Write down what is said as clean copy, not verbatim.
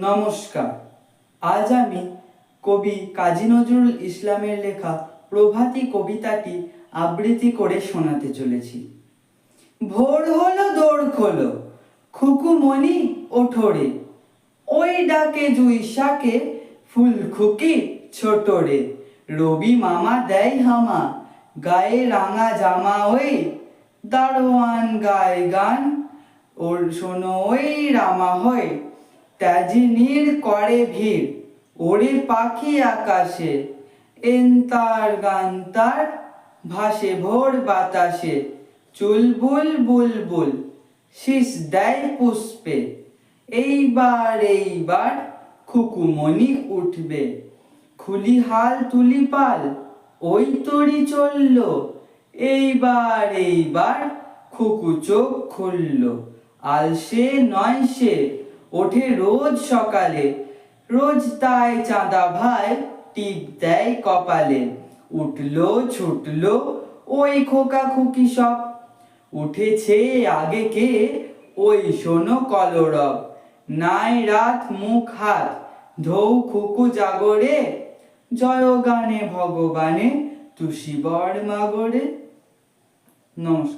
নমস্কার। আজ আমি কবি কাজী নজরুল ইসলামের লেখা প্রভাতী কবিতাটি আবৃত্তি করে শোনাতে চলেছি। ভোর হলো দোর খোলো, খুকুমণি ওঠোরে, ওই ডাকে জুই শাকে ফুলখুকি ছোটরে। রবি মামা দেয় হামা, গায়ে রাঙা জামা ওই, দারোয়ান গায় গান, ওর শোনো ওই রামা হয়। ত্যাজিনীর করে ভিড়, ওরে পাখি আকাশে, এন্তার গান্তার ভাসে ভোর বাতাসে। চুলবুল বুলবুল শীষ দেয় পুষ্পে, এইবার খুকুমণি উঠবে। খুলি হাল তুলি পাল, ওই তরি চলল, এইবার খুকু চোখ খুলল। আলসে নয় সে, ওঠে রোজ সকালে, রোজ তাই চাঁদা ভাই টিপ দেয় কপালে। উঠলো ছুটলো ওই খোকা খুকি সব, উঠেছে আগে কে ওই শোনো কলরব। নাই রাত মুখ হাত ধৌ খুকু জাগরে, জয় গানে ভগবানে তুষি বর মাগরে। নমস্কার।